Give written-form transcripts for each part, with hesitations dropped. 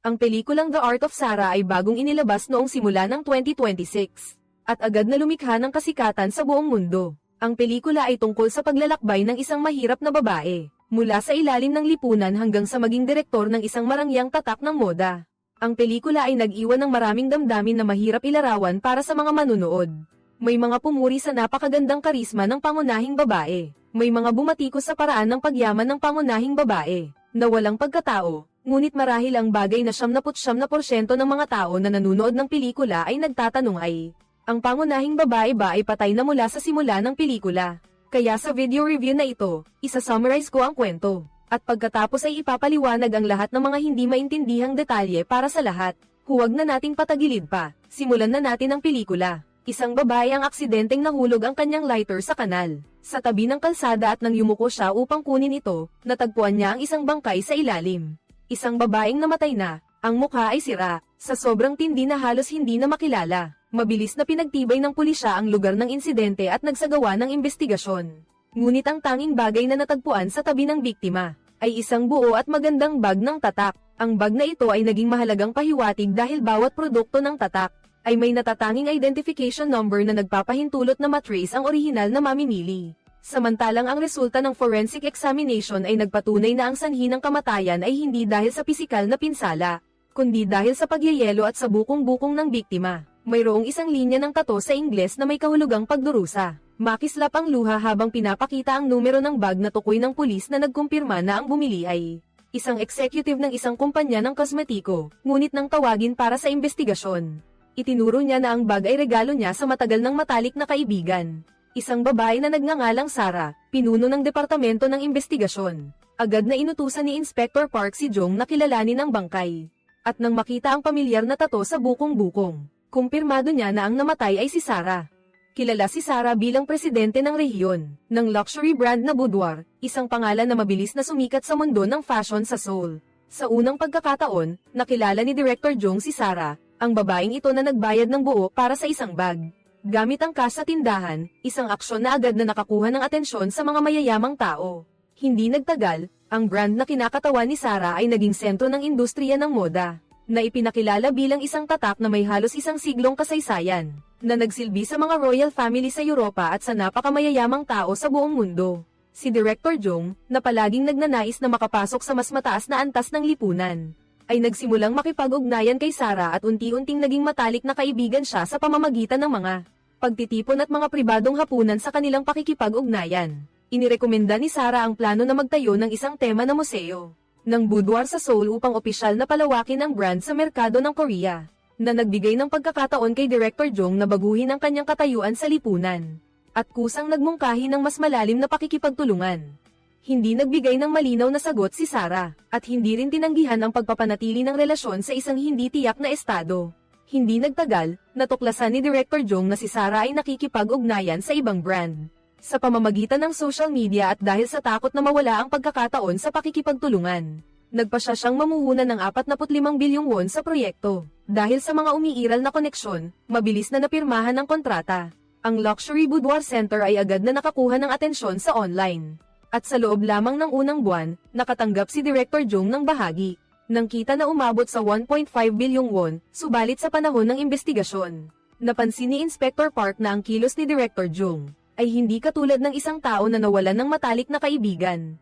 Ang pelikulang The Art of Sarah ay bagong inilabas noong simula ng 2026, at agad na lumikha ng kasikatan sa buong mundo. Ang pelikula ay tungkol sa paglalakbay ng isang mahirap na babae, mula sa ilalim ng lipunan hanggang sa maging direktor ng isang marangyang tatak ng moda. Ang pelikula ay nag-iwan ng maraming damdamin na mahirap ilarawan para sa mga manunood. May mga pumuri sa napakagandang karisma ng pangunahing babae. May mga bumatikos sa paraan ng pagyaman ng pangunahing babae, na walang pagkatao. Ngunit marahil ang bagay na 99% ng mga tao na nanonood ng pelikula ay nagtatanong ay, ang pangunahing babae ba ay patay na mula sa simula ng pelikula? Kaya sa video review na ito, isa-summarize ko ang kwento. At pagkatapos ay ipapaliwanag ang lahat ng mga hindi maintindihang detalye para sa lahat. Huwag na nating patagilid pa, simulan na natin ang pelikula. Isang babae ang aksidenteng nahulog ang kanyang lighter sa kanal. Sa tabi ng kalsada at nang yumuko siya upang kunin ito, natagpuan niya ang isang bangkay sa ilalim. Isang babaeng namatay na, ang mukha ay sira, sa sobrang tindi na halos hindi na makilala. Mabilis na pinagtibay ng pulisya ang lugar ng insidente at nagsagawa ng investigasyon. Ngunit ang tanging bagay na natagpuan sa tabi ng biktima, ay isang buo at magandang bag ng tatak. Ang bag na ito ay naging mahalagang pahiwatig dahil bawat produkto ng tatak, ay may natatanging identification number na nagpapahintulot na matrace ang orihinal na mamimili. Samantalang ang resulta ng forensic examination ay nagpatunay na ang sanhi ng kamatayan ay hindi dahil sa pisikal na pinsala, kundi dahil sa pagyayelo at sa bukong-bukong ng biktima. Mayroong isang linya ng tato sa Ingles na may kahulugang pagdurusa. Makislap ang luha habang pinapakita ang numero ng bag na tukoy ng pulis na nagkumpirma na ang bumili ay isang executive ng isang kumpanya ng kosmetiko, ngunit nang tawagin para sa investigasyon. Itinuro niya na ang bag ay regalo niya sa matagal ng matalik na kaibigan. Isang babae na nagngangalang Sarah, pinuno ng departamento ng investigasyon. Agad na inutusan ni Inspector Park si Jong na kilalanin ang bangkay. At nang makita ang pamilyar na tato sa bukong-bukong, kumpirmado niya na ang namatay ay si Sarah. Kilala si Sarah bilang presidente ng rehiyon, ng luxury brand na boudoir, isang pangalan na mabilis na sumikat sa mundo ng fashion sa Seoul. Sa unang pagkakataon, nakilala ni Director Jong si Sarah, ang babaeng ito na nagbayad ng buo para sa isang bag. Gamit ang cash sa tindahan, isang aksyon na agad na nakakuha ng atensyon sa mga mayayamang tao. Hindi nagtagal, ang brand na kinakatawan ni Sarah ay naging sentro ng industriya ng moda, na ipinakilala bilang isang tatak na may halos isang siglong kasaysayan, na nagsilbi sa mga royal family sa Europa at sa napakamayayamang tao sa buong mundo. Si Director Jong, na palaging nagnanais na makapasok sa mas mataas na antas ng lipunan, ay nagsimulang makipag-ugnayan kay Sarah at unti-unting naging matalik na kaibigan siya sa pamamagitan ng mga pagtitipon at mga pribadong hapunan sa kanilang pakikipag-ugnayan. Inirekomenda ni Sarah ang plano na magtayo ng isang tema na museo ng boudoir sa Seoul upang opisyal na palawakin ang brand sa merkado ng Korea, na nagbigay ng pagkakataon kay Director Jong na baguhin ang kanyang katayuan sa lipunan, at kusang nagmungkahi ng mas malalim na pakikipagtulungan. Hindi nagbigay ng malinaw na sagot si Sarah, at hindi rin tinanggihan ang pagpapanatili ng relasyon sa isang hindi tiyak na estado. Hindi nagtagal, natuklasan ni Director Jong na si Sarah ay nakikipag-ugnayan sa ibang brand, sa pamamagitan ng social media at dahil sa takot na mawala ang pagkakataon sa pakikipagtulungan. Nagpasya siyang mamuhunan ng 45 bilyong won sa proyekto. Dahil sa mga umiiral na koneksyon, mabilis na napirmahan ang kontrata. Ang Luxury Boudoir Center ay agad na nakakuha ng atensyon sa online. At sa loob lamang ng unang buwan, nakatanggap si Director Jong ng bahagi ng kita na umabot sa 1.5 bilyong won, subalit sa panahon ng investigasyon, napansin ni Inspector Park na ang kilos ni Director Jong ay hindi katulad ng isang tao na nawalan ng matalik na kaibigan.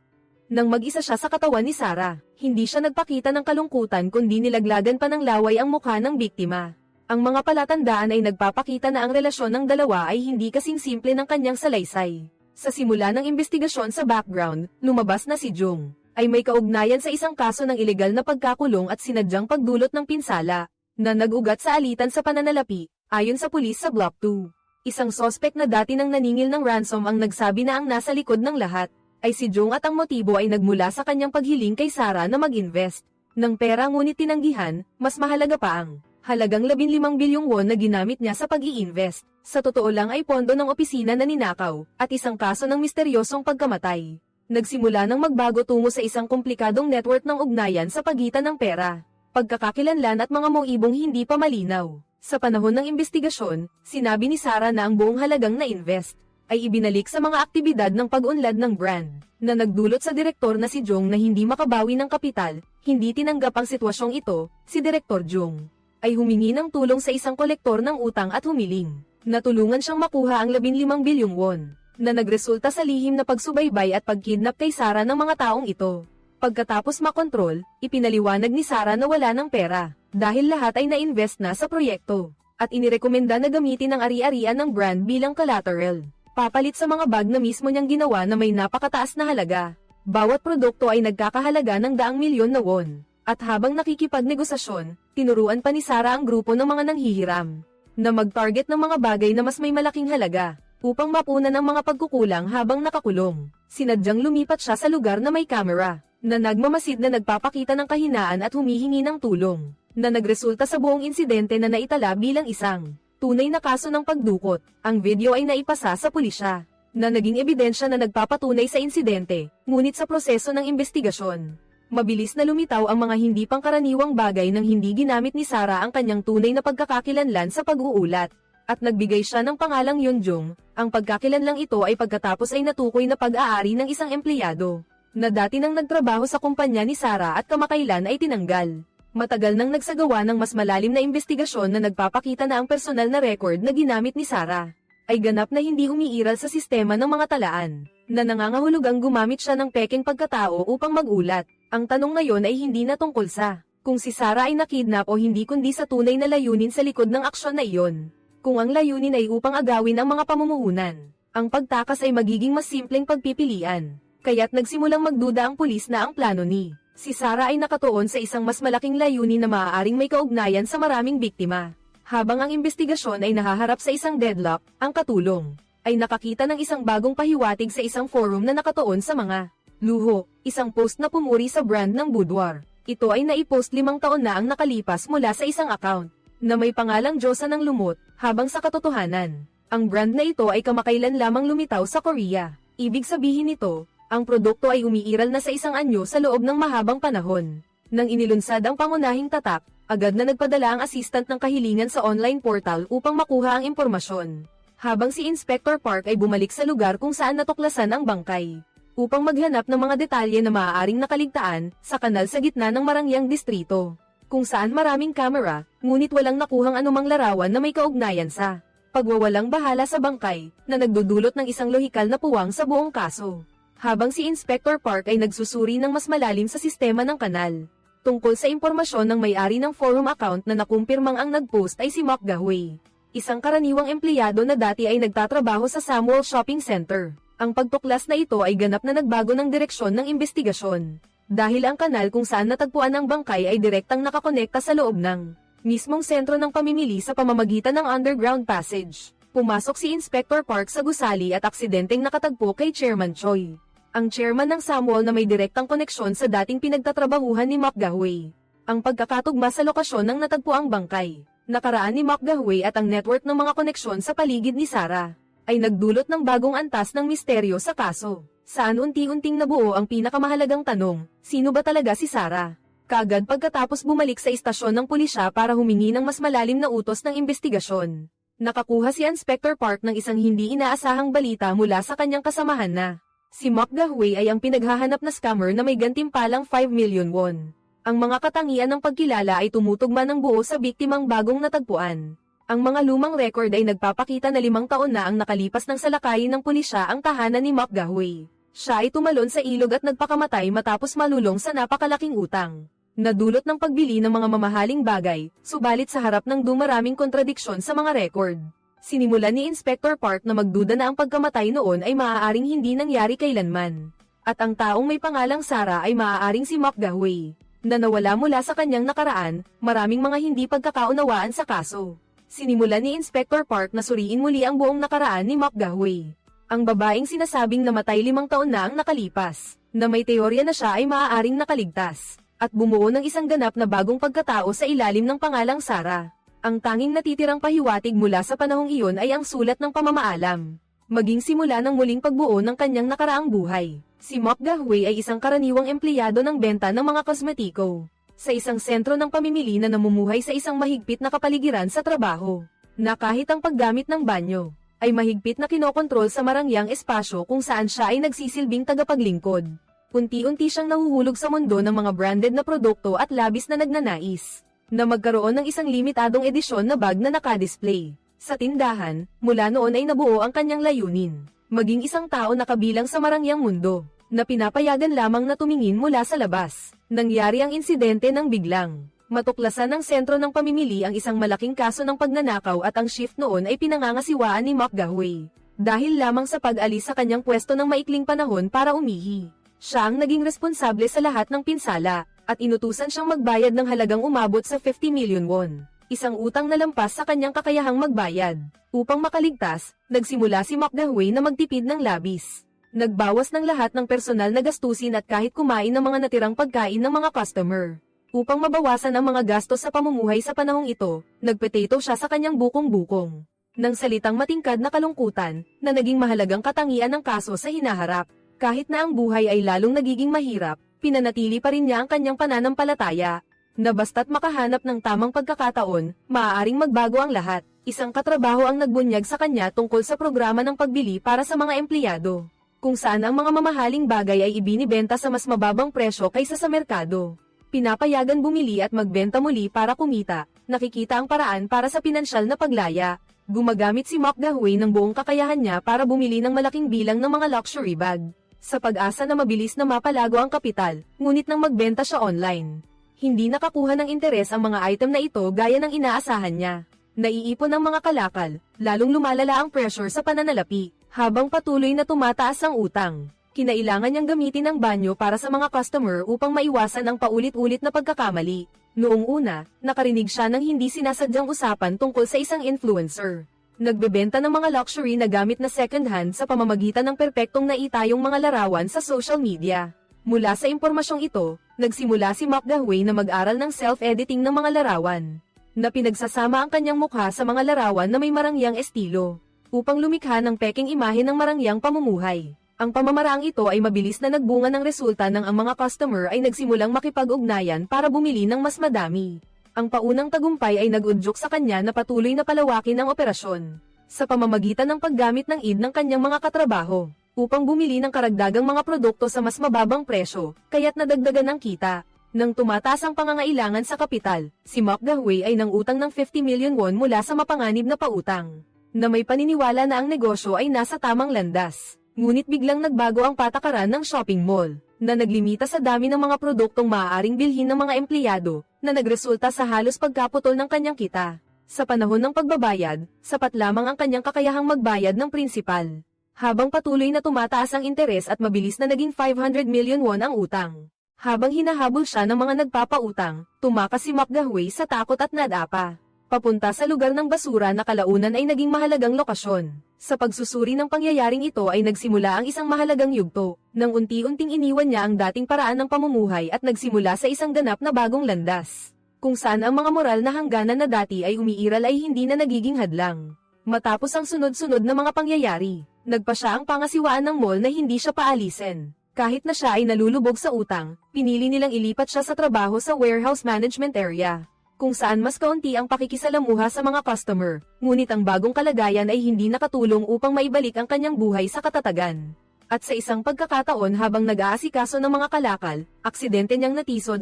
Nang mag-isa siya sa katawan ni Sarah, hindi siya nagpakita ng kalungkutan kundi nilaglagan pa ng laway ang mukha ng biktima. Ang mga palatandaan ay nagpapakita na ang relasyon ng dalawa ay hindi kasing simple ng kanyang salaysay. Sa simula ng investigasyon sa background, lumabas na si Jong ay may kaugnayan sa isang kaso ng ilegal na pagkakulong at sinadyang pagdulot ng pinsala, na nag-ugat sa alitan sa pananalapi, ayon sa pulis sa Block 2. Isang sospek na dati nang naningil ng ransom ang nagsabi na ang nasa likod ng lahat ay si Jong at ang motibo ay nagmula sa kanyang paghiling kay Sarah na mag-invest ng pera ngunit tinanggihan, mas mahalaga pa ang halagang 15 bilyong won na ginamit niya sa pag-i-invest. Sa totoo lang ay pondo ng opisina na ninakaw, at isang kaso ng misteryosong pagkamatay. Nagsimula ng magbago tungo sa isang komplikadong network ng ugnayan sa pagitan ng pera, pagkakakilanlan at mga moibong hindi pa malinaw. Sa panahon ng investigasyon, sinabi ni Sarah na ang buong halagang na-invest ay ibinalik sa mga aktibidad ng pag-unlad ng brand, na nagdulot sa direktor na si Jong na hindi makabawi ng kapital, hindi tinanggap ang sitwasyong ito, si Direktor Jung ay humingi ng tulong sa isang kolektor ng utang at humiling na tulungan siyang makuha ang 15 bilyong won, na nagresulta sa lihim na pagsubaybay at pagkidnap kay Sarah ng mga taong ito. Pagkatapos makontrol, ipinaliwanag ni Sarah na wala ng pera, dahil lahat ay na-invest na sa proyekto, at inirekomenda na gamitin ang ari-arian ng brand bilang collateral, papalit sa mga bag na mismo niyang ginawa na may napakataas na halaga. Bawat produkto ay nagkakahalaga ng 100 milyon na won. At habang nakikipagnegosasyon, tinuruan pa ni Sarah ang grupo ng mga nanghihiram na mag-target ng mga bagay na mas may malaking halaga upang mapunan ang mga pagkukulang habang nakakulong. Sinadyang lumipat siya sa lugar na may kamera na nagmamasid na nagpapakita ng kahinaan at humihingi ng tulong, na nagresulta sa buong insidente na naitala bilang isang tunay na kaso ng pagdukot. Ang video ay naipasa sa pulisya na naging ebidensya na nagpapatunay sa insidente, ngunit sa proseso ng investigasyon, mabilis na lumitaw ang mga hindi pangkaraniwang bagay nang hindi ginamit ni Sarah ang kanyang tunay na pagkakakilanlan sa pag-uulat, at nagbigay siya ng pangalang Yeonjung. Ang pagkakilanlang ito ay pagkatapos ay natukoy na pag-aari ng isang empleyado na dati nang nagtrabaho sa kumpanya ni Sarah at kamakailan ay tinanggal. Matagal nang nagsagawa ng mas malalim na investigasyon na nagpapakita na ang personal na record na ginamit ni Sarah ay ganap na hindi umiiral sa sistema ng mga talaan, na nangangahulugang gumamit siya ng pekeng pagkatao upang mag-ulat. Ang tanong ngayon ay hindi na tungkol sa kung si Sarah ay nakidnap o hindi, kundi sa tunay na layunin sa likod ng aksyon na iyon. Kung ang layunin ay upang agawin ang mga pamumuhunan, ang pagtakas ay magiging mas simpleng pagpipilian. Kaya't nagsimulang magduda ang pulis na ang plano ni si Sarah ay nakatuon sa isang mas malaking layunin na maaaring may kaugnayan sa maraming biktima. Habang ang investigasyon ay nahaharap sa isang deadlock, ang katulong ay nakakita ng isang bagong pahiwatig sa isang forum na nakatuon sa mga luho, isang post na pumuri sa brand ng boudoir. Ito ay naipost 5 taon na ang nakalipas mula sa isang account na may pangalang Diyosa ng Lumot, habang sa katotohanan, ang brand na ito ay kamakailan lamang lumitaw sa Korea. Ibig sabihin nito, ang produkto ay umiiral na sa isang anyo sa loob ng mahabang panahon. Nang inilunsad ang pangunahing tatak, agad na nagpadala ang assistant ng kahilingan sa online portal upang makuha ang impormasyon. Habang si Inspector Park ay bumalik sa lugar kung saan natuklasan ang bangkay, upang maghanap ng mga detalye na maaaring nakaligtaan sa kanal sa gitna ng Marangyang distrito, kung saan maraming kamera, ngunit walang nakuhang anumang larawan na may kaugnayan sa pagwawalang bahala sa bangkay, na nagdudulot ng isang lohikal na puwang sa buong kaso. Habang si Inspector Park ay nagsusuri ng mas malalim sa sistema ng kanal, tungkol sa impormasyon ng may-ari ng forum account na nakumpirmang ang nag-post ay si Mok Ga-hui, isang karaniwang empleyado na dati ay nagtatrabaho sa Samuel Shopping Center. Ang pagtuklas na ito ay ganap na nagbago ng direksyon ng investigasyon, dahil ang kanal kung saan natagpuan ang bangkay ay direktang nakakonekta sa loob ng mismong sentro ng pamimili sa pamamagitan ng underground passage. Pumasok si Inspector Park sa gusali at aksidenteng nakatagpo kay Chairman Choi, ang chairman ng Samuel na may direktang koneksyon sa dating pinagtatrabahuhan ni Mok Ga-hui. Ang pagkakatugma sa lokasyon ng natagpuang bangkay, nakaraan ni Mok Ga-hui at ang network ng mga koneksyon sa paligid ni Sarah, ay nagdulot ng bagong antas ng misteryo sa kaso, saan unti-unting nabuo ang pinakamahalagang tanong, sino ba talaga si Sarah? Kaagad pagkatapos bumalik sa istasyon ng pulisya para humingi ng mas malalim na utos ng investigasyon, nakakuha si Inspector Park ng isang hindi inaasahang balita mula sa kanyang kasamahan na si Mok Ga-hui ay ang pinaghahanap na scammer na may gantimpalang 5 million won. Ang mga katangian ng pagkilala ay tumutugma ng buo sa biktimang bagong natagpuan. Ang mga lumang record ay nagpapakita na 5 taon na ang nakalipas ng salakayin ng pulisya ang tahanan ni Mok Ga-hui. Siya ay tumalon sa ilog at nagpakamatay matapos malulong sa napakalaking utang, nadulot ng pagbili ng mga mamahaling bagay, subalit sa harap ng dumaraming kontradiksyon sa mga record. Sinimulan ni Inspector Park na magduda na ang pagkamatay noon ay maaaring hindi nangyari kailanman, at ang taong may pangalang Sarah ay maaaring si Mok Ga-hui, na nawala mula sa kanyang nakaraan. Maraming mga hindi pagkakaunawaan sa kaso. Sinimulan ni Inspector Park na suriin muli ang buong nakaraan ni Mok Ga-hui. Ang babaeng sinasabing namatay 5 taon na ang nakalipas, na may teorya na siya ay maaaring nakaligtas, at bumuo ng isang ganap na bagong pagkatao sa ilalim ng pangalang Sarah. Ang tanging natitirang pahiwatig mula sa panahong iyon ay ang sulat ng pamamaalam, maging simula ng muling pagbuo ng kanyang nakaraang buhay. Si Mok Ga-hui ay isang karaniwang empleyado ng benta ng mga kosmetiko sa isang sentro ng pamimili na namumuhay sa isang mahigpit na kapaligiran sa trabaho, na kahit ang paggamit ng banyo ay mahigpit na kinokontrol sa marangyang espasyo kung saan siya ay nagsisilbing tagapaglingkod. Unti-unti siyang nahuhulog sa mundo ng mga branded na produkto at labis na nagnanais na magkaroon ng isang limitadong edisyon na bag na nakadisplay sa tindahan. Mula noon ay nabuo ang kanyang layunin, maging isang tao na kabilang sa marangyang mundo, na pinapayagan lamang na tumingin mula sa labas. Nangyari ang insidente ng biglang matuklasan ng sentro ng pamimili ang isang malaking kaso ng pagnanakaw at ang shift noon ay pinangangasiwaan ni McGahway dahil lamang sa pag-alis sa kanyang pwesto ng maikling panahon para umihi. Siya ang naging responsable sa lahat ng pinsala, at inutusan siyang magbayad ng halagang umabot sa 50 million won, isang utang na lampas sa kanyang kakayahang magbayad. Upang makaligtas, nagsimula si McGahway na magtipid ng labis. Nagbawas ng lahat ng personal na gastusin at kahit kumain ng mga natirang pagkain ng mga customer. Upang mabawasan ang mga gastos sa pamumuhay sa panahong ito, nagpotato siya sa kanyang bukong-bukong ng salitang matingkad na kalungkutan, na naging mahalagang katangian ng kaso sa hinaharap. Kahit na ang buhay ay lalong nagiging mahirap, pinanatili pa rin niya ang kanyang pananampalataya, na basta't makahanap ng tamang pagkakataon, maaaring magbago ang lahat. Isang katrabaho ang nagbunyag sa kanya tungkol sa programa ng pagbili para sa mga empleyado, kung saan ang mga mamahaling bagay ay ibinibenta sa mas mababang presyo kaysa sa merkado. Pinapayagan bumili at magbenta muli para kumita. Nakikita ang paraan para sa pinansyal na paglaya. Gumagamit si McGahway ng buong kakayahan niya para bumili ng malaking bilang ng mga luxury bag, sa pag-asa na mabilis na mapalago ang kapital, ngunit nang magbenta siya online, hindi nakakuha ng interes ang mga item na ito gaya ng inaasahan niya. Naiipon ang mga kalakal, lalong lumalala ang pressure sa pananalapi, habang patuloy na tumataas ang utang. Kinailangan niyang gamitin ang banyo para sa mga customer upang maiwasan ang paulit-ulit na pagkakamali. Noong una, nakarinig siya ng hindi sinasadyang usapan tungkol sa isang influencer. Nagbebenta ng mga luxury na gamit na second-hand sa pamamagitan ng perpektong naitayong mga larawan sa social media. Mula sa impormasyong ito, nagsimula si McGahway na mag-aral ng self-editing ng mga larawan, na pinagsasama ang kanyang mukha sa mga larawan na may marangyang estilo, upang lumikha ng peking imahe ng marangyang pamumuhay. Ang pamamaraang ito ay mabilis na nagbunga ng resulta nang ang mga customer ay nagsimulang makipag-ugnayan para bumili ng mas madami. Ang paunang tagumpay ay nag-udyok sa kanya na patuloy na palawakin ang operasyon, sa pamamagitan ng paggamit ng id ng kanyang mga katrabaho, upang bumili ng karagdagang mga produkto sa mas mababang presyo, kaya't nadagdagan ang kita. Nang tumataas ang pangangailangan sa kapital, si McGahway ay nangutang ng 50 million won mula sa mapanganib na pautang, na may paniniwala na ang negosyo ay nasa tamang landas. Ngunit biglang nagbago ang patakaran ng shopping mall, na naglimita sa dami ng mga produktong maaaring bilhin ng mga empleyado, na nagresulta sa halos pagkaputol ng kanyang kita. Sa panahon ng pagbabayad, sapat lamang ang kanyang kakayahang magbayad ng prinsipal. Habang patuloy na tumataas ang interes at mabilis na naging 500 million won ang utang. Habang hinahabol siya ng mga nagpapautang, tumakas si McGahway sa takot at nadapa papunta sa lugar ng basura na kalaunan ay naging mahalagang lokasyon. Sa pagsusuri ng pangyayaring ito ay nagsimula ang isang mahalagang yugto, nang unti-unting iniwan niya ang dating paraan ng pamumuhay at nagsimula sa isang ganap na bagong landas, kung saan ang mga moral na hangganan na dati ay umiiral ay hindi na nagiging hadlang. Matapos ang sunod-sunod na mga pangyayari, nagpa siya ang pangasiwaan ng mall na hindi siya paalisin. Kahit na siya ay nalulubog sa utang, pinili nilang ilipat siya sa trabaho sa warehouse management area, kung saan mas kaunti ang pakikisalamuha sa mga customer, ngunit ang bagong kalagayan ay hindi nakatulong upang maibalik ang kanyang buhay sa katatagan. At sa isang pagkakataon habang nag-aasikaso ng mga kalakal, aksidente niyang natisod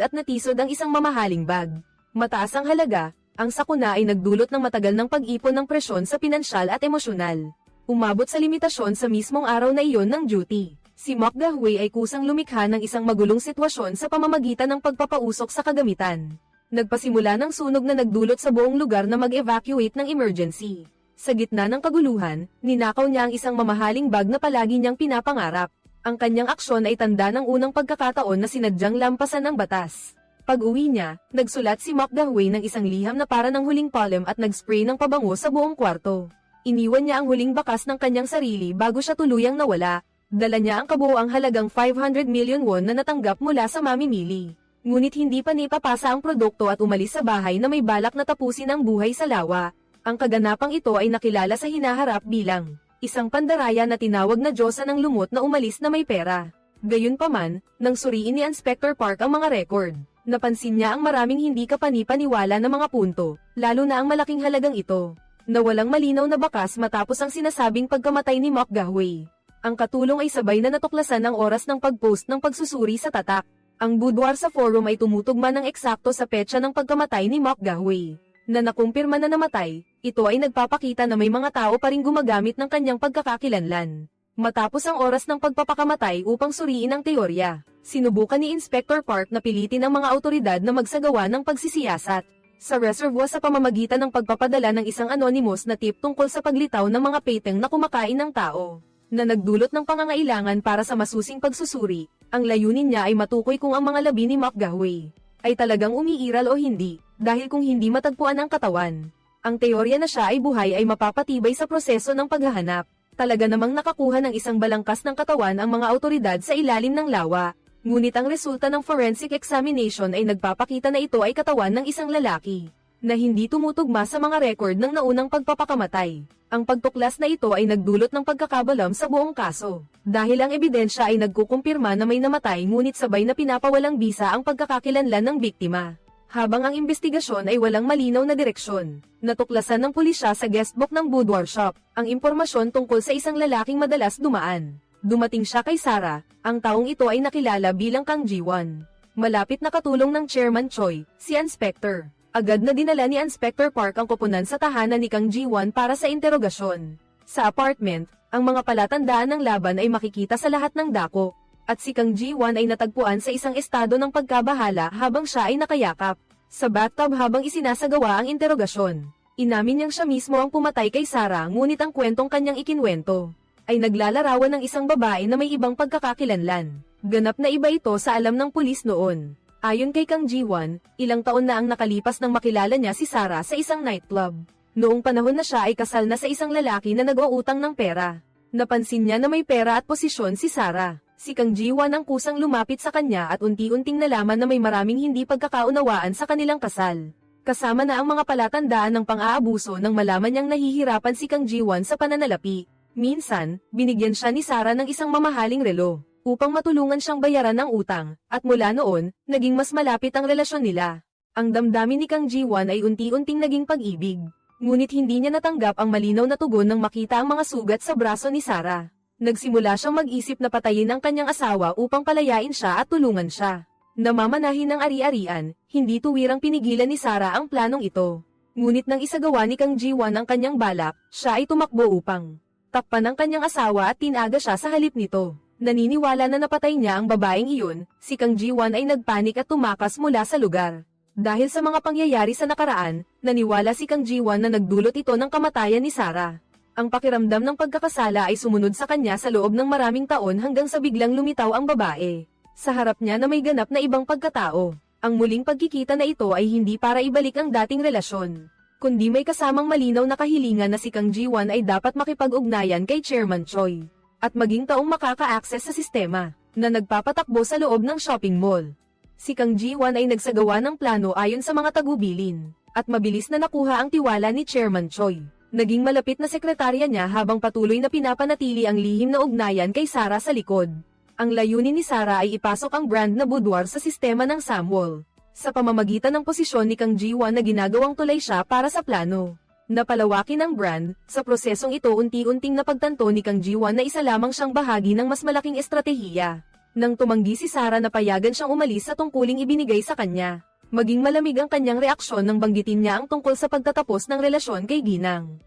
ang isang mamahaling bag. Mataas ang halaga, ang sakuna ay nagdulot ng matagal ng pag-ipon ng presyon sa pinansyal at emosyonal. Umabot sa limitasyon sa mismong araw na iyon ng duty. Si McGahway ay kusang lumikha ng isang magulong sitwasyon sa pamamagitan ng pagpapausok sa kagamitan. Nagpasimula ng sunog na nagdulot sa buong lugar na mag-evacuate ng emergency. Sa gitna ng kaguluhan, ninakaw niya ang isang mamahaling bag na palagi niyang pinapangarap. Ang kanyang aksyon ay tanda ng unang pagkakataon na sinadyang lampasan ng batas. Pag-uwi niya, nagsulat si McGahway ng isang liham na para ng huling polem at nag-spray ng pabango sa buong kwarto. Iniwan niya ang huling bakas ng kanyang sarili bago siya tuluyang nawala. Dala niya ang kabuoang halagang 500 million won na natanggap mula sa mamimili. Ngunit hindi pa nipapasa ang produkto at umalis sa bahay na may balak na tapusin ang buhay sa lawa. Ang kaganapang ito ay nakilala sa hinaharap bilang isang pandaraya na tinawag na Diyosa ng lumot na umalis na may pera. Gayunpaman, nang suriin ni Inspector Park ang mga record, napansin niya ang maraming hindi kapani-paniwala na mga punto, lalo na ang malaking halagang ito, na walang malinaw na bakas matapos ang sinasabing pagkamatay ni McGahway. Ang katulong ay sabay na natuklasan ang oras ng pag-post ng pagsusuri sa tatak. Ang boudoir sa forum ay tumutugma ng eksakto sa petsa ng pagkamatay ni Mark Gahway. Na nakumpirma na namatay, ito ay nagpapakita na may mga tao pa ring gumagamit ng kanyang pagkakakilanlan. Matapos ang oras ng pagpapakamatay upang suriin ang teorya, sinubukan ni Inspector Park na pilitin ang mga autoridad na magsagawa ng pagsisiyasat sa reservoir sa pamamagitan ng pagpapadala ng isang anonymous na tip tungkol sa paglitaw ng mga peteng na kumakain ng tao, na nagdulot ng pangangailangan para sa masusing pagsusuri. Ang layunin niya ay matukoy kung ang mga labi ni Mark Gahway ay talagang umiiral o hindi, dahil kung hindi matagpuan ang katawan, ang teorya na siya ay buhay ay mapapatibay sa proseso ng paghahanap. Talaga namang nakakuha ng isang balangkas ng katawan ang mga autoridad sa ilalim ng lawa. Ngunit ang resulta ng forensic examination ay nagpapakita na ito ay katawan ng isang lalaki, na hindi tumutugma sa mga record ng naunang pagpapakamatay. Ang pagtuklas na ito ay nagdulot ng pagkakabalam sa buong kaso, dahil ang ebidensya ay nagkukumpirma na may namatay ngunit sabay na pinapawalang bisa ang pagkakakilanlan ng biktima. Habang ang investigasyon ay walang malinaw na direksyon, natuklasan ng pulisya sa guestbook ng boudoir shop ang impormasyon tungkol sa isang lalaking madalas dumaan. Dumating siya kay Sarah, ang taong ito ay nakilala bilang Kang Ji-won. Malapit na katulong ng Chairman Choi, si Inspector. Agad na dinala ni Inspector Park ang koponan sa tahanan ni Kang Ji-won para sa interogasyon. Sa apartment, ang mga palatandaan ng laban ay makikita sa lahat ng dako, at si Kang Ji-won ay natagpuan sa isang estado ng pagkabahala habang siya ay nakayakap sa bathtub habang isinasagawa ang interogasyon. Inamin niyang siya mismo ang pumatay kay Sarah, ngunit ang kwentong kanyang ikinwento ay naglalarawan ng isang babae na may ibang pagkakakilanlan. Ganap na iba ito sa alam ng pulis noon. Ayon kay Kang Ji-won, ilang taon na ang nakalipas nang makilala niya si Sarah sa isang nightclub. Noong panahon na siya ay kasal na sa isang lalaki na nag-uutang ng pera. Napansin niya na may pera at posisyon si Sarah. Si Kang Ji-won ang kusang lumapit sa kanya at unti-unting nalaman na may maraming hindi pagkakaunawaan sa kanilang kasal. Kasama na ang mga palatandaan ng pang-aabuso nang malaman niyang nahihirapan si Kang Ji-won sa pananalapi. Minsan, binigyan siya ni Sarah ng isang mamahaling relo upang matulungan siyang bayaran ang utang, at mula noon, naging mas malapit ang relasyon nila. Ang damdamin ni Kang Ji-won ay unti-unting naging pag-ibig. Ngunit hindi niya natanggap ang malinaw na tugon nang makita ang mga sugat sa braso ni Sarah. Nagsimula siyang mag-isip na patayin ang kanyang asawa upang palayain siya at tulungan siya. Namamanahin ng ari-arian, hindi tuwirang pinigilan ni Sarah ang planong ito. Ngunit nang isagawa ni Kang Ji-won ang kanyang balak, siya ay tumakbo upang takpan ang kanyang asawa at tinaga siya sa halip nito. Naniniwala na napatay niya ang babaeng iyon, si Kang Ji-won ay nagpanik at tumakas mula sa lugar. Dahil sa mga pangyayari sa nakaraan, naniwala si Kang Ji-won na nagdulot ito ng kamatayan ni Sarah. Ang pakiramdam ng pagkakasala ay sumunod sa kanya sa loob ng maraming taon hanggang sa biglang lumitaw ang babae. Sa harap niya na may ganap na ibang pagkatao. Ang muling pagkikita na ito ay hindi para ibalik ang dating relasyon, kundi may kasamang malinaw na kahilingan na si Kang Ji-won ay dapat makipag-ugnayan kay Chairman Choi, at maging taong makaka-access sa sistema, na nagpapatakbo sa loob ng shopping mall. Si Kang Ji-won ay nagsagawa ng plano ayon sa mga tagubilin, at mabilis na nakuha ang tiwala ni Chairman Choi. Naging malapit na sekretarya niya habang patuloy na pinapanatili ang lihim na ugnayan kay Sarah sa likod. Ang layunin ni Sarah ay ipasok ang brand na boudoir sa sistema ng Samwol, sa pamamagitan ng posisyon ni Kang Ji-won na ginagawang tulay siya para sa plano. Napalawakin ang brand, sa prosesong ito unti-unting napagtanto ni Kang Ji-won na isa lamang siyang bahagi ng mas malaking estratehiya. Nang tumanggi si Sarah na payagan siyang umalis sa tungkuling ibinigay sa kanya, maging malamig ang kanyang reaksyon nang banggitin niya ang tungkol sa pagtatapos ng relasyon kay Ginang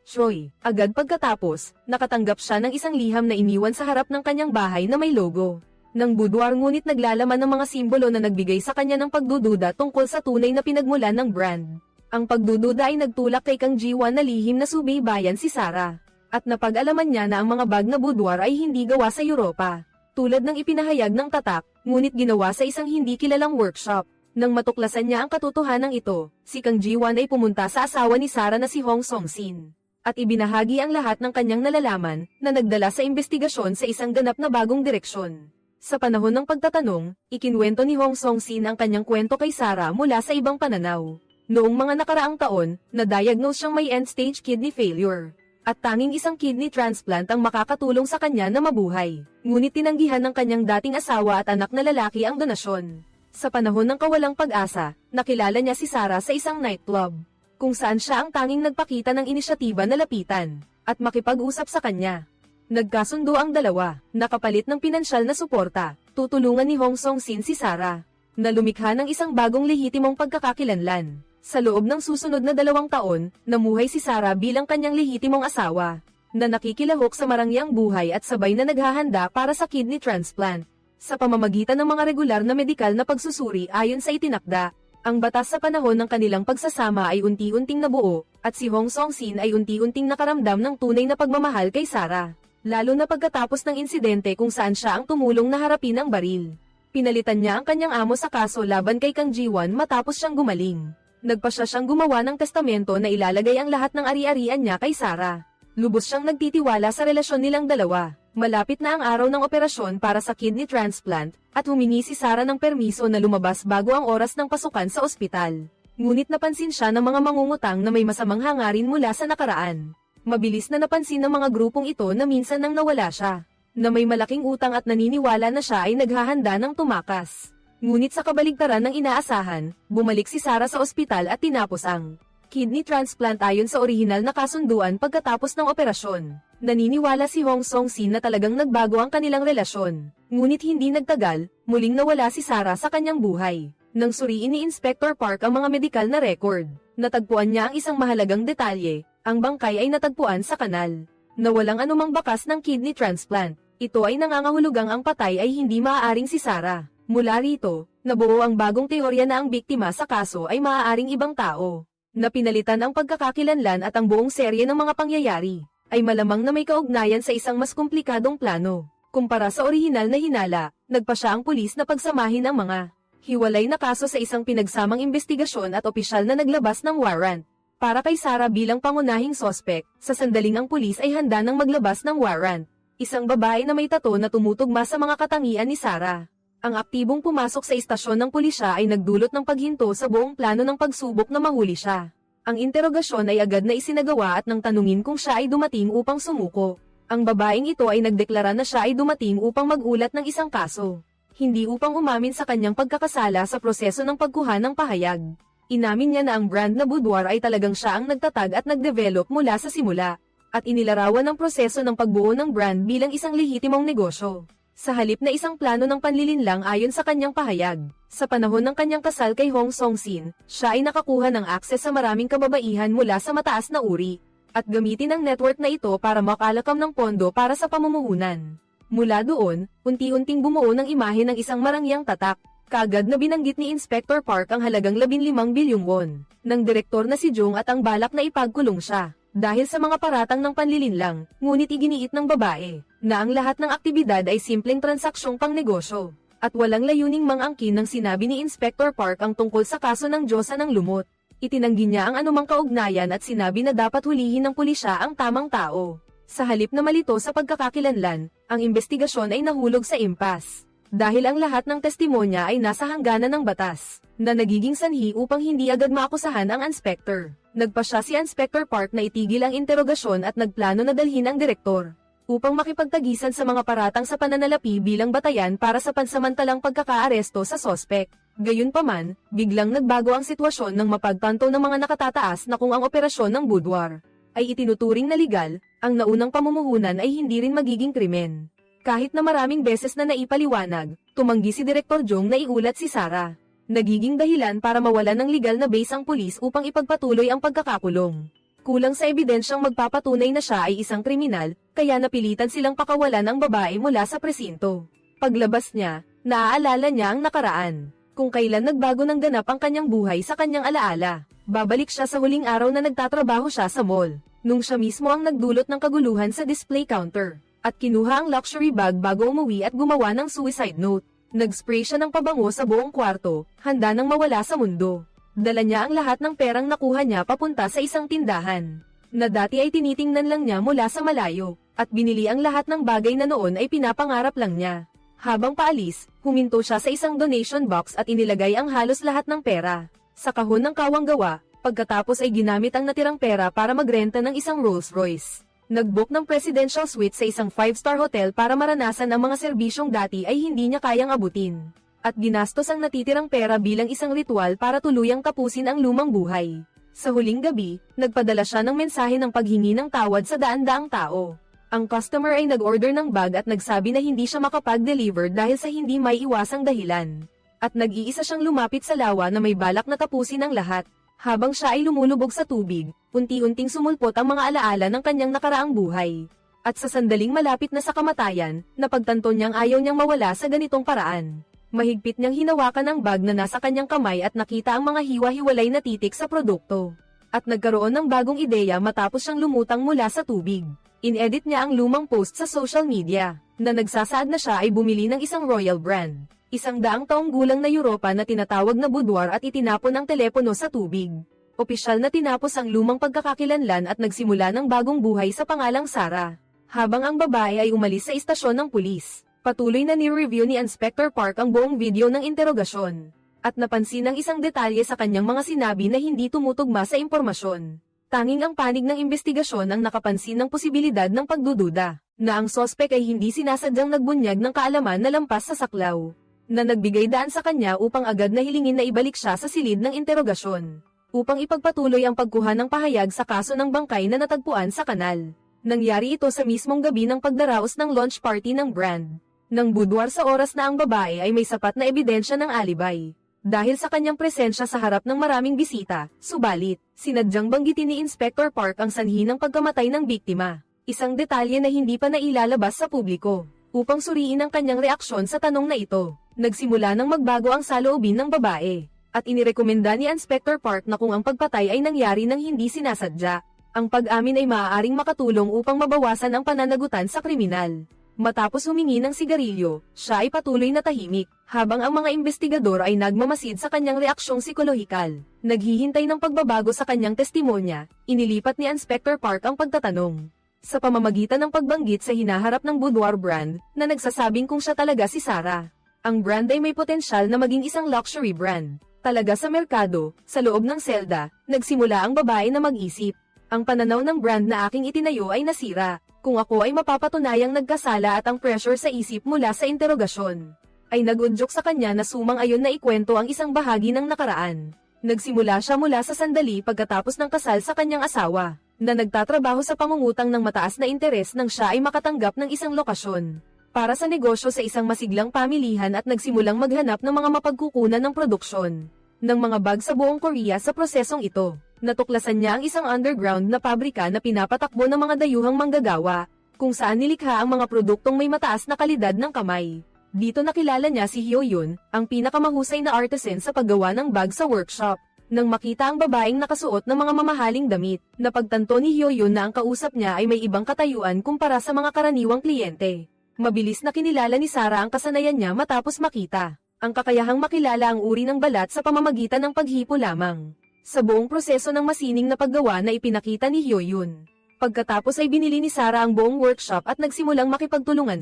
Choi. Agad pagkatapos, nakatanggap siya ng isang liham na iniwan sa harap ng kanyang bahay na may logo ng boudoir, ngunit naglalaman ng mga simbolo na nagbigay sa kanya ng pagdududa tungkol sa tunay na pinagmulan ng brand. Ang pagdududa ay nagtulak kay Kang Ji-won na lihim na subaybayan si Sarah, at napag-alaman niya na ang mga bag na boudoir ay hindi gawa sa Europa, tulad ng ipinahayag ng tatak, ngunit ginawa sa isang hindi kilalang workshop. Nang matuklasan niya ang katotohanan ito, si Kang Ji-won ay pumunta sa asawa ni Sarah na si Hong Song-sin, at ibinahagi ang lahat ng kanyang nalalaman, na nagdala sa investigasyon sa isang ganap na bagong direksyon. Sa panahon ng pagtatanong, ikinwento ni Hong Song-sin ang kanyang kwento kay Sarah mula sa ibang pananaw. Noong mga nakaraang taon, na-diagnose siyang may end-stage kidney failure, at tanging isang kidney transplant ang makakatulong sa kanya na mabuhay. Ngunit tinanggihan ng kanyang dating asawa at anak na lalaki ang donasyon. Sa panahon ng kawalang pag-asa, nakilala niya si Sarah sa isang nightclub, kung saan siya ang tanging nagpakita ng inisyatiba na lapitan, at makipag-usap sa kanya. Nagkasundo ang dalawa, nakapalit ng pinansyal na suporta, tutulungan ni Hong Song-sin si Sarah, na lumikha ng isang bagong lehitimong pagkakakilanlan. Sa loob ng susunod na 2 taon, namuhay si Sarah bilang kanyang lehitimong asawa, na nakikilahok sa marangyang buhay at sabay na naghahanda para sa kidney transplant. Sa pamamagitan ng mga regular na medikal na pagsusuri ayon sa itinakda, ang batas sa panahon ng kanilang pagsasama ay unti-unting nabuo, at si Hong Song-sin ay unti-unting nakaramdam ng tunay na pagmamahal kay Sarah. Lalo na pagkatapos ng insidente kung saan siya ang tumulong na harapin ang baril. Pinalitan niya ang kanyang amo sa kaso laban kay Kang Ji-won matapos siyang gumaling. Nagpasya siyang gumawa ng testamento na ilalagay ang lahat ng ari-arian niya kay Sarah. Lubos siyang nagtitiwala sa relasyon nilang dalawa. Malapit na ang araw ng operasyon para sa kidney transplant, at humingi si Sarah ng permiso na lumabas bago ang oras ng pasukan sa ospital. Ngunit napansin siya ng mga mangungutang na may masamang hangarin mula sa nakaraan. Mabilis na napansin ng mga grupong ito na minsan nang nawala siya, na may malaking utang at naniniwala na siya ay naghahanda ng tumakas. Ngunit sa kabaligtaran ng inaasahan, bumalik si Sarah sa ospital at tinapos ang kidney transplant ayon sa orihinal na kasunduan pagkatapos ng operasyon. Naniniwala si Hong Song-sin na talagang nagbago ang kanilang relasyon. Ngunit hindi nagtagal, muling nawala si Sarah sa kanyang buhay. Nang suriin ni Inspector Park ang mga medikal na record, natagpuan niya ang isang mahalagang detalye, ang bangkay ay natagpuan sa kanal, na walang anumang bakas ng kidney transplant. Ito ay nangangahulugang ang patay ay hindi maaaring si Sarah. Mula rito, nabuo ang bagong teorya na ang biktima sa kaso ay maaaring ibang tao, na pinalitan ang pagkakakilanlan at ang buong serye ng mga pangyayari ay malamang na may kaugnayan sa isang mas komplikadong plano. Kumpara sa orihinal na hinala, nagpa siya ang pulis na pagsamahin ang mga hiwalay na kaso sa isang pinagsamang investigasyon at opisyal na naglabas ng warrant. Para kay Sarah bilang pangunahing sospek, sa sandaling ang pulis ay handa nang maglabas ng warrant. Isang babae na may tato na tumutugma sa mga katangian ni Sarah. Ang aktibong pumasok sa istasyon ng pulisya ay nagdulot ng paghinto sa buong plano ng pagsubok na mahuli siya. Ang interogasyon ay agad na isinagawa at nang tanungin kung siya ay dumating upang sumuko. Ang babaeng ito ay nagdeklara na siya ay dumating upang mag-ulat ng isang kaso, hindi upang umamin sa kanyang pagkakasala sa proseso ng pagkuha ng pahayag. Inamin niya na ang brand na boudoir ay talagang siya ang nagtatag at nagdevelop mula sa simula, at inilarawan ang proseso ng pagbuo ng brand bilang isang lehitimong negosyo, sa halip na isang plano ng panlilinlang ayon sa kanyang pahayag. Sa panahon ng kanyang kasal kay Hong Song-sin, siya ay nakakuha ng akses sa maraming kababaihan mula sa mataas na uri, at gamitin ang network na ito para makalakam ng pondo para sa pamumuhunan. Mula doon, unti-unting bumuo ng imahe ng isang marangyang tatak. Kaagad na binanggit ni Inspector Park ang halagang 15 bilyong won ng direktor na si Jung at ang balak na ipagkulong siya dahil sa mga paratang ng panlilinlang, ngunit iginiit ng babae na ang lahat ng aktibidad ay simpleng transaksyong pangnegosyo at walang layuning mangangkin ng sinabi ni Inspector Park ang tungkol sa kaso ng Diyosa ng Lumot. Itinanggi niya ang anumang kaugnayan at sinabi na dapat hulihin ng pulisya ang tamang tao. Sa halip na malito sa pagkakakilanlan, ang investigasyon ay nahulog sa impas. Dahil ang lahat ng testimonya ay nasa hangganan ng batas, na nagiging sanhi upang hindi agad maakusahan ang inspector. Nagpasya si Inspector Park na itigil ang interogasyon at nagplano na dalhin ang direktor, upang makipagtagisan sa mga paratang sa pananalapi bilang batayan para sa pansamantalang pagkakaaresto sa sospek. Gayunpaman, biglang nagbago ang sitwasyon nang mapagtanto ng mga nakatataas na kung ang operasyon ng boudoir ay itinuturing na legal, ang naunang pamumuhunan ay hindi rin magiging krimen. Kahit na maraming beses na naipaliwanag, tumanggi si Direktor Jung na iulat si Sarah. Nagiging dahilan para mawalan ng legal na base ang pulis upang ipagpatuloy ang pagkakakulong. Kulang sa ebidensyang magpapatunay na siya ay isang kriminal, kaya napilitan silang pakawalan ang babae mula sa presinto. Paglabas niya, naaalala niya ang nakaraan, kung kailan nagbago ng ganap ang kanyang buhay sa kanyang alaala. Babalik siya sa huling araw na nagtatrabaho siya sa mall, nung siya mismo ang nagdulot ng kaguluhan sa display counter, at kinuha ang luxury bag bago umuwi at gumawa ng suicide note. Nag-spray siya ng pabango sa buong kwarto, handa nang mawala sa mundo. Dala niya ang lahat ng perang nakuha niya papunta sa isang tindahan, na dati ay tinitingnan lang niya mula sa malayo, at binili ang lahat ng bagay na noon ay pinapangarap lang niya. Habang paalis, huminto siya sa isang donation box at inilagay ang halos lahat ng pera sa kahon ng kawang gawa, pagkatapos ay ginamit ang natirang pera para magrenta ng isang Rolls Royce. Nag-book ng presidential suite sa isang 5-star hotel para maranasan ang mga serbisyong dati ay hindi niya kayang abutin. At ginastos ang natitirang pera bilang isang ritual para tuluyang tapusin ang lumang buhay. Sa huling gabi, nagpadala siya ng mensahe ng paghingi ng tawad sa daan-daang tao. Ang customer ay nag-order ng bag at nagsabi na hindi siya makapag-deliver dahil sa hindi may iwasang dahilan. At nag-iisa siyang lumapit sa lawa na may balak na tapusin ang lahat. Habang siya ay lumulubog sa tubig, unti-unting sumulpot ang mga alaala ng kanyang nakaraang buhay. At sa sandaling malapit na sa kamatayan, napagtanto niyang ayaw niyang mawala sa ganitong paraan. Mahigpit niyang hinawakan ang bag na nasa kanyang kamay at nakita ang mga hiwa-hiwalay na titik sa produkto. At nagkaroon ng bagong ideya matapos siyang lumutang mula sa tubig. In-edit niya ang lumang post sa social media, na nagsasaad na siya ay bumili ng isang royal brand. 100 taong gulang na Europa na tinatawag na boudoir at itinapon ang telepono sa tubig. Opisyal na tinapos ang lumang pagkakakilanlan at nagsimula ng bagong buhay sa pangalang Sarah. Habang ang babae ay umalis sa istasyon ng pulis, patuloy na ni-review ni Inspector Park ang buong video ng interogasyon. At napansin ang isang detalye sa kanyang mga sinabi na hindi tumutugma sa impormasyon. Tanging ang panig ng investigasyon ang nakapansin ng posibilidad ng pagdududa, na ang sospek ay hindi sinasadyang nagbunyag ng kaalaman na lampas sa saklaw, na nagbigay daan sa kanya upang agad na hilingin na ibalik siya sa silid ng interogasyon, upang ipagpatuloy ang pagkuha ng pahayag sa kaso ng bangkay na natagpuan sa kanal. Nangyari ito sa mismong gabi ng pagdaraos ng launch party ng brand ng boudoir sa oras na ang babae ay may sapat na ebidensya ng alibay. Dahil sa kanyang presensya sa harap ng maraming bisita, subalit, sinadyang banggitin ni Inspector Park ang sanhi ng pagkamatay ng biktima. Isang detalye na hindi pa nailalabas sa publiko, upang suriin ang kanyang reaksyon sa tanong na ito. Nagsimula nang magbago ang saloobin ng babae, at inirekomenda ni Inspector Park na kung ang pagpatay ay nangyari ng hindi sinasadya, ang pag-amin ay maaaring makatulong upang mabawasan ang pananagutan sa kriminal. Matapos humingi ng sigarilyo, siya ay patuloy na tahimik, habang ang mga investigador ay nagmamasid sa kanyang reaksyong psikolohikal. Naghihintay ng pagbabago sa kanyang testimonya, inilipat ni Inspector Park ang pagtatanong. Sa pamamagitan ng pagbanggit sa hinaharap ng boudoir brand, na nagsasabing kung siya talaga si Sarah. Ang brand ay may potensyal na maging isang luxury brand. Talaga sa merkado, sa loob ng selda, nagsimula ang babae na mag-isip. Ang pananaw ng brand na aking itinayo ay nasira. Kung ako ay mapapatunayang nagkasala at ang pressure sa isip mula sa interogasyon ay nagudyok sa kanya na sumang-ayon na ikwento ang isang bahagi ng nakaraan. Nagsimula siya mula sa sandali pagkatapos ng kasal sa kanyang asawa, na nagtatrabaho sa pangungutang ng mataas na interes nang siya ay makatanggap ng isang lokasyon para sa negosyo sa isang masiglang pamilihan at nagsimulang maghanap ng mga mapagkukunan ng produksyon ng mga bag sa buong Korea. Sa prosesong ito, natuklasan niya ang isang underground na pabrika na pinapatakbo ng mga dayuhang manggagawa, kung saan nilikha ang mga produktong may mataas na kalidad ng kamay. Dito nakilala niya si Hyo-yun, ang pinakamahusay na artisan sa paggawa ng bag sa workshop. Nang makita ang babaeng nakasuot ng mga mamahaling damit, napagtanto ni Hyo-yun na ang kausap niya ay may ibang katayuan kumpara sa mga karaniwang kliyente. Mabilis na kinilala ni Sarah ang kasanayan niya matapos makita ang kakayahang makilala ang uri ng balat sa pamamagitan ng paghipo lamang. Sa buong proseso ng masining na paggawa na ipinakita ni Hyo-yun. Pagkatapos ay binili ni Sarah ang buong workshop at nagsimulang makipagtulungan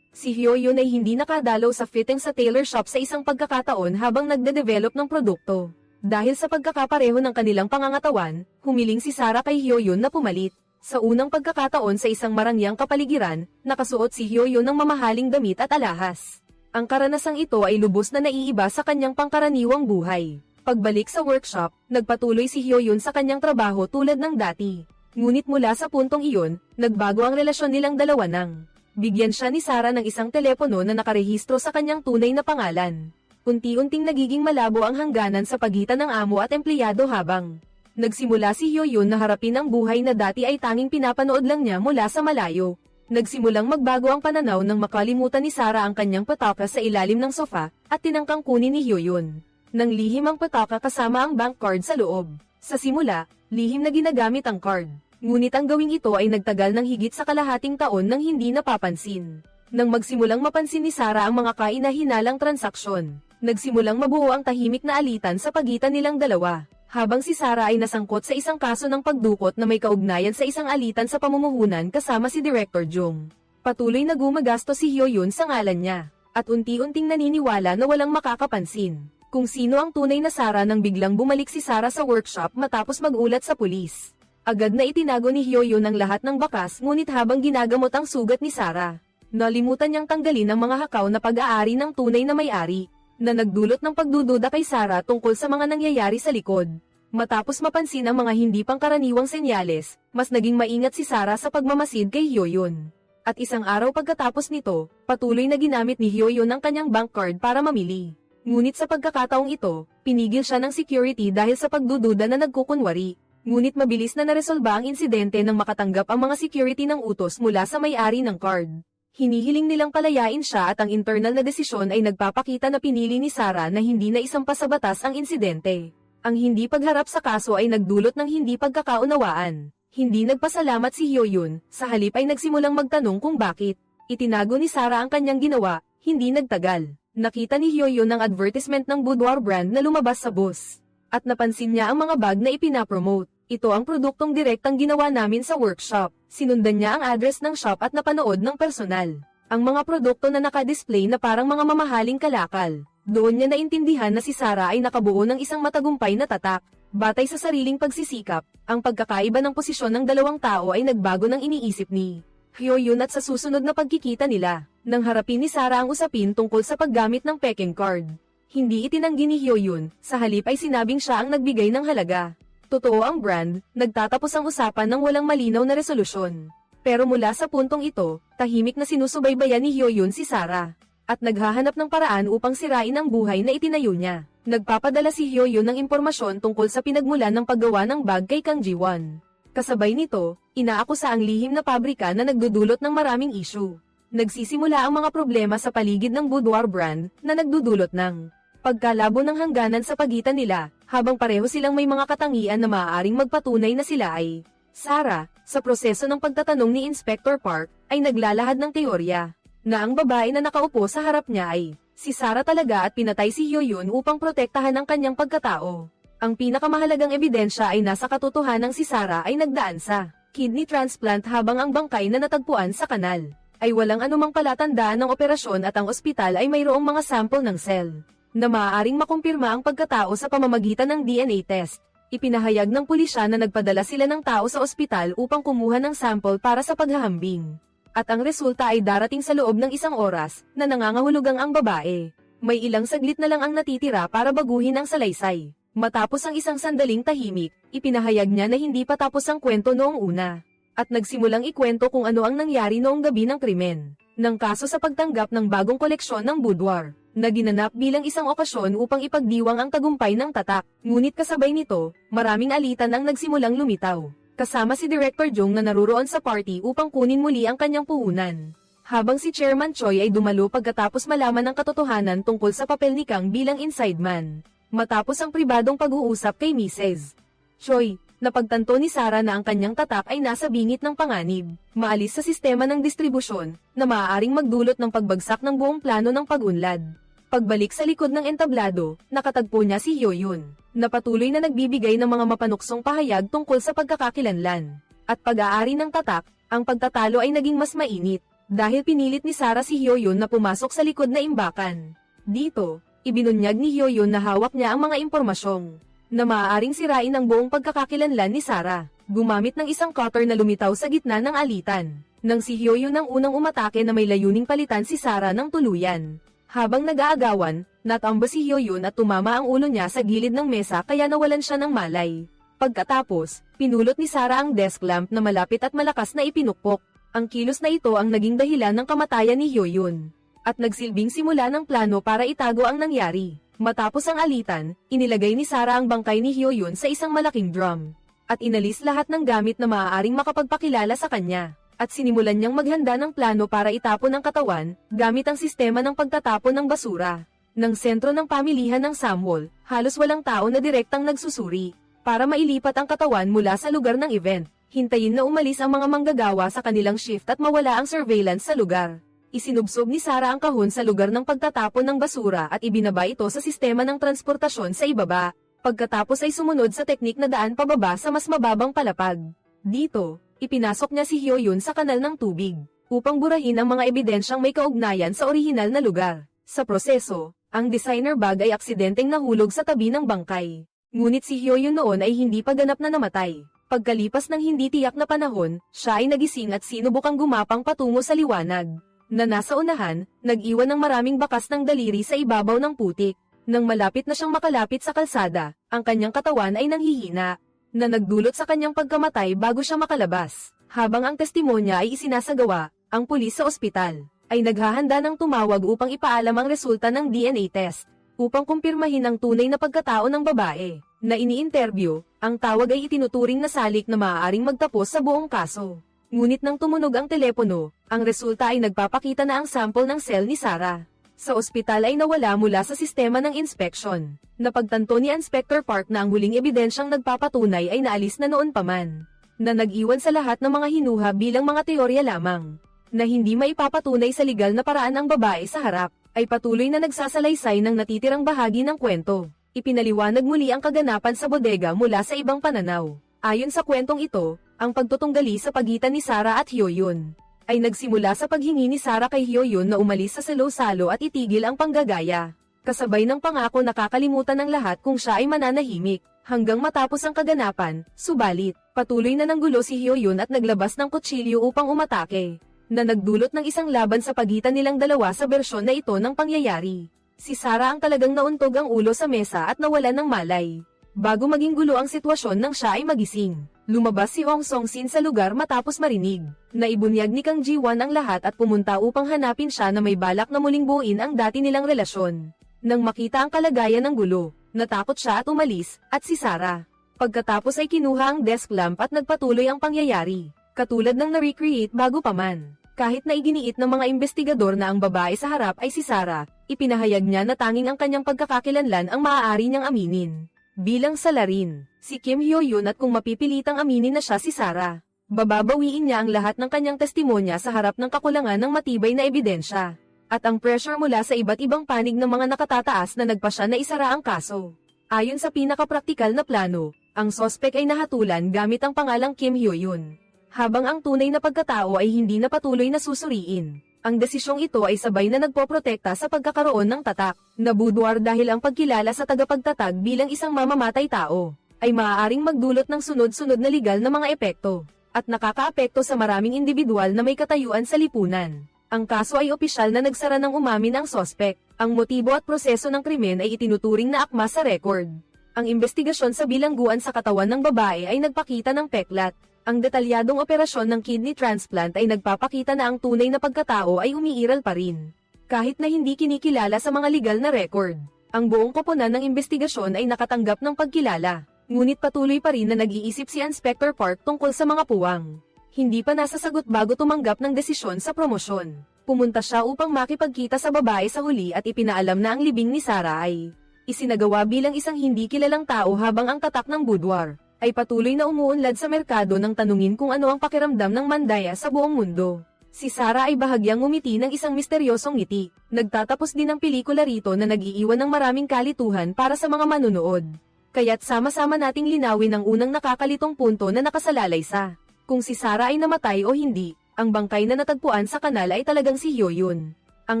si Hyo-yun ay hindi nakadalaw sa fitting sa tailor shop sa isang pagkakataon habang nagde-develop ng produkto. Dahil sa pagkakapareho ng kanilang pangangatawan, humiling si Sarah kay Hyo-yun na pumalit. Sa unang pagkakataon sa isang marangyang kapaligiran, nakasuot si Hyo-yun ng mamahaling damit at alahas. Ang karanasang ito ay lubos na naiiba sa kanyang pangkaraniwang buhay. Pagbalik sa workshop, nagpatuloy si Hyo-yun sa kanyang trabaho tulad ng dati. Ngunit mula sa puntong iyon, nagbago ang relasyon nilang dalawa nang bigyan siya ni Sarah ng isang telepono na nakarehistro sa kanyang tunay na pangalan. Unti-unting nagiging malabo ang hangganan sa pagitan ng amo at empleyado habang nagsimula si Hyo-yun na harapin ang buhay na dati ay tanging pinapanood lang niya mula sa malayo. Nagsimulang magbago ang pananaw nang makalimutan ni Sarah ang kanyang pataka sa ilalim ng sofa at tinangkang kunin ni Hyo-yun nang lihim ang pataka kasama ang bank card sa loob. Sa simula, lihim na ginagamit ang card. Ngunit ang gawing ito ay nagtagal ng higit sa kalahating taon nang hindi napapansin. Nang magsimulang mapansin ni Sarah ang mga kaina-hinalang transaksyon, nagsimulang mabuo ang tahimik na alitan sa pagitan nilang dalawa. Habang si Sarah ay nasangkot sa isang kaso ng pagdukot na may kaugnayan sa isang alitan sa pamumuhunan kasama si Director Jung. Patuloy na gumagastos si Hyo-yun sa ngalan niya, at unti-unting naniniwala na walang makakapansin kung sino ang tunay na Sarah nang biglang bumalik si Sarah sa workshop matapos mag-ulat sa pulis. Agad na itinago ni Hyo-yun ang lahat ng bakas ngunit habang ginagamot ang sugat ni Sarah, nalimutan niyang tanggalin ang mga hakaw na pag-aari ng tunay na may-ari, na nagdulot ng pagdududa kay Sarah tungkol sa mga nangyayari sa likod. Matapos mapansin ang mga hindi pangkaraniwang senyales, mas naging maingat si Sarah sa pagmamasid kay Hyoyeon. At isang araw pagkatapos nito, patuloy na ginamit ni Hyoyeon ang kanyang bank card para mamili. Ngunit sa pagkakataong ito, pinigil siya ng security dahil sa pagdududa na nagkukunwari. Ngunit mabilis na naresolba ang insidente nang makatanggap ang mga security ng utos mula sa may-ari ng card. Hinihiling nilang palayain siya at ang internal na desisyon ay nagpapakita na pinili ni Sarah na hindi na isampa sa batas ang insidente. Ang hindi pagharap sa kaso ay nagdulot ng hindi pagkakaunawaan. Hindi nagpasalamat si Hyoyeon, sa halip ay nagsimulang magtanong kung bakit. Itinago ni Sarah ang kanyang ginawa, hindi nagtagal. Nakita ni Hyoyeon ang advertisement ng boudoir brand na lumabas sa bus. At napansin niya ang mga bag na ipinapromote. Ito ang produktong direktang ginawa namin sa workshop. Sinundan niya ang address ng shop at napanood ng personal. Ang mga produkto na nakadisplay na parang mga mamahaling kalakal. Doon niya naintindihan na si Sarah ay nakabuo ng isang matagumpay na tatak. Batay sa sariling pagsisikap, ang pagkakaiba ng posisyon ng dalawang tao ay nagbago ng iniisip ni Hyoyeon at sa susunod na pagkikita nila, nang harapin ni Sarah ang usapin tungkol sa paggamit ng peking card. Hindi itinanggi ni Hyoyeon, sa halip ay sinabing siya ang nagbigay ng halaga. Totoo ang brand, nagtatapos ang usapan ng walang malinaw na resolusyon. Pero mula sa puntong ito, tahimik na sinusubaybayan ni Hyoyeon si Sarah. At naghahanap ng paraan upang sirain ang buhay na itinayo niya. Nagpapadala si Hyoyeon ng impormasyon tungkol sa pinagmulan ng paggawa ng bag kay Kang Ji-won. Kasabay nito, inaakusa ang lihim na pabrika na nagdudulot ng maraming issue. Nagsisimula ang mga problema sa paligid ng boudoir brand na nagdudulot ng pagkalabo ng hangganan sa pagitan nila, habang pareho silang may mga katangian na maaaring magpatunay na sila ay Sarah. Sa proseso ng pagtatanong ni Inspector Park, ay naglalahad ng teorya na ang babae na nakaupo sa harap niya ay si Sarah talaga at pinatay si Hyoyeon upang protektahan ang kanyang pagkatao. Ang pinakamahalagang ebidensya ay nasa katotohanang si Sarah ay nagdaan sa kidney transplant habang ang bangkay na natagpuan sa kanal ay walang anumang palatandaan ng operasyon at ang ospital ay mayroong mga sample ng cell na maaaring makumpirma ang pagkatao sa pamamagitan ng DNA test. Ipinahayag ng pulisya na nagpadala sila ng tao sa ospital upang kumuha ng sample para sa paghahambing. At ang resulta ay darating sa loob ng isang oras, na nangangahulugang ang babae. May ilang saglit na lang ang natitira para baguhin ang salaysay. Matapos ang isang sandaling tahimik, ipinahayag niya na hindi pa tapos ang kwento noong una. At nagsimulang ikwento kung ano ang nangyari noong gabi ng krimen. Ng kaso sa pagtanggap ng bagong koleksyon ng boudoir, na ginanap bilang isang okasyon upang ipagdiwang ang tagumpay ng tatak. Ngunit kasabay nito, maraming alitan ang nagsimulang lumitaw. Kasama si Director Jong na naruroon sa party upang kunin muli ang kanyang puhunan. Habang si Chairman Choi ay dumalo pagkatapos malaman ang katotohanan tungkol sa papel ni Kang bilang inside man. Matapos ang pribadong pag-uusap kay Mrs. Choi, napagtanto ni Sarah na ang kanyang tatak ay nasa bingit ng panganib, maalis sa sistema ng distribusyon, na maaaring magdulot ng pagbagsak ng buong plano ng pag-unlad. Pagbalik sa likod ng entablado, nakatagpo niya si Hyoyeon, na patuloy na nagbibigay ng mga mapanuksong pahayag tungkol sa pagkakakilanlan. At pag-aari ng tatak, ang pagtatalo ay naging mas mainit, dahil pinilit ni Sarah si Hyoyeon na pumasok sa likod na imbakan. Dito, ibinunyag ni Hyoyeon na hawak niya ang mga impormasyong na maaaring sirain ang buong pagkakakilanlan ni Sarah. Gumamit ng isang cutter na lumitaw sa gitna ng alitan, nang si Hyoyeon ang unang umatake na may layuning palitan si Sarah ng tuluyan. Habang nag-aagawan, natamba si Hyoyeon at tumama ang ulo niya sa gilid ng mesa kaya nawalan siya ng malay. Pagkatapos, pinulot ni Sarah ang desk lamp na malapit at malakas na ipinukpok. Ang kilos na ito ang naging dahilan ng kamatayan ni Hyoyeon. At nagsilbing simula ng plano para itago ang nangyari. Matapos ang alitan, inilagay ni Sarah ang bangkay ni Hyoyeon sa isang malaking drum. At inalis lahat ng gamit na maaaring makapagpakilala sa kanya. At sinimulan niyang maghanda ng plano para itapon ang katawan, gamit ang sistema ng pagtatapon ng basura. Nang sentro ng pamilihan ng Samwol, halos walang tao na direktang nagsusuri. Para mailipat ang katawan mula sa lugar ng event, hintayin na umalis ang mga manggagawa sa kanilang shift at mawala ang surveillance sa lugar. Isinubsob ni Sarah ang kahon sa lugar ng pagtatapon ng basura at ibinaba ito sa sistema ng transportasyon sa ibaba. Pagkatapos ay sumunod sa teknik na daan pababa sa mas mababang palapag. Dito, ipinasok niya si Hyoyeon sa kanal ng tubig, upang burahin ang mga ebidensyang may kaugnayan sa orihinal na lugar. Sa proseso, ang designer bag ay aksidenteng nahulog sa tabi ng bangkay. Ngunit si Hyoyeon noon ay hindi pa ganap na namatay. Pagkalipas ng hindi tiyak na panahon, siya ay nagising at sinubukang gumapang patungo sa liwanag. Na nasa unahan, nag-iwan ng maraming bakas ng daliri sa ibabaw ng putik. Nang malapit na siyang makalapit sa kalsada, ang kanyang katawan ay nanghihina, na nagdulot sa kanyang pagkamatay bago siya makalabas. Habang ang testimonya ay isinasagawa, ang pulis sa ospital ay naghahanda ng tumawag upang ipaalam ang resulta ng DNA test, upang kumpirmahin ang tunay na pagkatao ng babae, na ini-interview. Ang tawag ay itinuturing na salik na maaaring magtapos sa buong kaso. Ngunit nang tumunog ang telepono, ang resulta ay nagpapakita na ang sample ng cell ni Sarah sa ospital ay nawala mula sa sistema ng inspeksyon. Napagtanto ni Inspector Park na ang huling ebidensyang nagpapatunay ay naalis na noon pa man, na nag-iwan sa lahat ng mga hinuha bilang mga teorya lamang, na hindi maipapatunay sa legal na paraan ang babae sa harap, ay patuloy na nagsasalaysay ng natitirang bahagi ng kwento. Ipinaliwanag muli ang kaganapan sa bodega mula sa ibang pananaw. Ayon sa kwentong ito, ang pagtutunggali sa pagitan ni Sarah at Hyoyeon ay nagsimula sa paghingi ni Sarah kay Hyoyeon na umalis sa salo-salo at itigil ang panggagaya. Kasabay ng pangako na kakalimutan ng lahat kung siya ay mananahimik, hanggang matapos ang kaganapan. Subalit, patuloy na nanggulo si Hyoyeon at naglabas ng kutsilyo upang umatake, na nagdulot ng isang laban sa pagitan nilang dalawa sa bersyon na ito ng pangyayari. Si Sarah ang talagang nauntog ang ulo sa mesa at nawalan ng malay. Bago maging gulo ang sitwasyon nang siya ay magising, lumabas si Hong Song-sin sa lugar matapos marinig na ibunyag ni Kang Ji-won ang lahat at pumunta upang hanapin siya na may balak na muling buuin ang dati nilang relasyon. Nang makita ang kalagayan ng gulo, natakot siya at umalis, at si Sarah. Pagkatapos ay kinuha ang desk lamp at nagpatuloy ang pangyayari, katulad ng na-recreate bago pa man. Kahit na iginiit ng mga investigador na ang babae sa harap ay si Sarah, ipinahayag niya na tanging ang kanyang pagkakakilanlan ang maaari niyang aminin. Bilang salarin, si Kim Hyo-yeon at kung mapipilitang aminin na siya si Sarah, bababawiin niya ang lahat ng kanyang testimonya sa harap ng kakulangan ng matibay na ebidensya. At ang pressure mula sa iba't ibang panig ng mga nakatataas na nagpasya na isara ang kaso. Ayon sa pinakapraktikal na plano, ang sospek ay nahatulan gamit ang pangalang Kim Hyo-yeon, habang ang tunay na pagkatao ay hindi na patuloy na susuriin. Ang desisyong ito ay sabay na nagpoprotekta sa pagkakaroon ng tatak na boudoir dahil ang pagkilala sa tagapagtatag bilang isang mamamatay tao ay maaaring magdulot ng sunod-sunod na legal na mga epekto at nakakaapekto sa maraming individual na may katayuan sa lipunan. Ang kaso ay opisyal na nagsara ng umamin ang sospek. Ang motibo at proseso ng krimen ay itinuturing na akma sa record. Ang investigasyon sa bilangguan sa katawan ng babae ay nagpakita ng peklat. Ang detalyadong operasyon ng kidney transplant ay nagpapakita na ang tunay na pagkatao ay umiiral pa rin, kahit na hindi kinikilala sa mga legal na record. Ang buong koponan ng investigasyon ay nakatanggap ng pagkilala, ngunit patuloy pa rin na nag-iisip si Inspector Park tungkol sa mga puwang. Hindi pa nasasagot bago tumanggap ng desisyon sa promosyon. Pumunta siya upang makipagkita sa babae sa huli at ipinaalam na ang libing ni Sarah ay isinagawa bilang isang hindi kilalang tao habang ang tatak ng boudoir ay patuloy na umuunlad sa merkado nang tanungin kung ano ang pakiramdam ng mandaya sa buong mundo. Si Sarah ay bahagyang ngumiti ng isang misteryosong ngiti. Nagtatapos din ang pelikula rito na nag-iiwan ng maraming kalituhan para sa mga manunood. Kaya't sama-sama nating linawin ang unang nakakalitong punto na nakasalalay sa kung si Sarah ay namatay o hindi. Ang bangkay na natagpuan sa kanal ay talagang si Hyoyeon, ang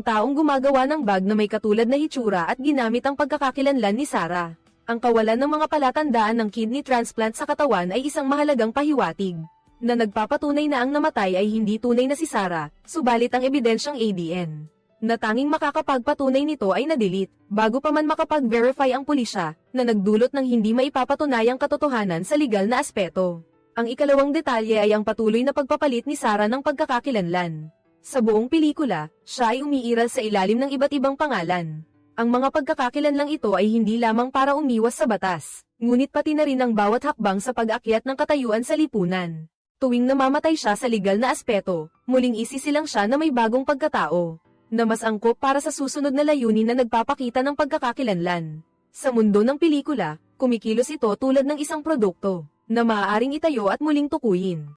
taong gumagawa ng bag na may katulad na hitsura at ginamit ang pagkakakilanlan ni Sarah. Ang kawalan ng mga palatandaan ng kidney transplant sa katawan ay isang mahalagang pahiwatig, na nagpapatunay na ang namatay ay hindi tunay na si Sarah, subalit ang ebidensyang ADN, na tanging makakapagpatunay nito ay na-delete, bago pa man makapag-verify ang pulisya, na nagdulot ng hindi maipapatunayang katotohanan sa legal na aspeto. Ang ikalawang detalye ay ang patuloy na pagpapalit ni Sarah ng pagkakakilanlan. Sa buong pelikula, siya ay umiiral sa ilalim ng iba't ibang pangalan. Ang mga pagkakakilanlang ito ay hindi lamang para umiwas sa batas, ngunit pati na rin ang bawat hakbang sa pag-akyat ng katayuan sa lipunan. Tuwing namamatay siya sa legal na aspeto, muling isisilang siya na may bagong pagkatao, na mas angkop para sa susunod na layunin na nagpapakita ng pagkakakilanlan. Sa mundo ng pelikula, kumikilos ito tulad ng isang produkto, na maaaring itayo at muling tukuyin.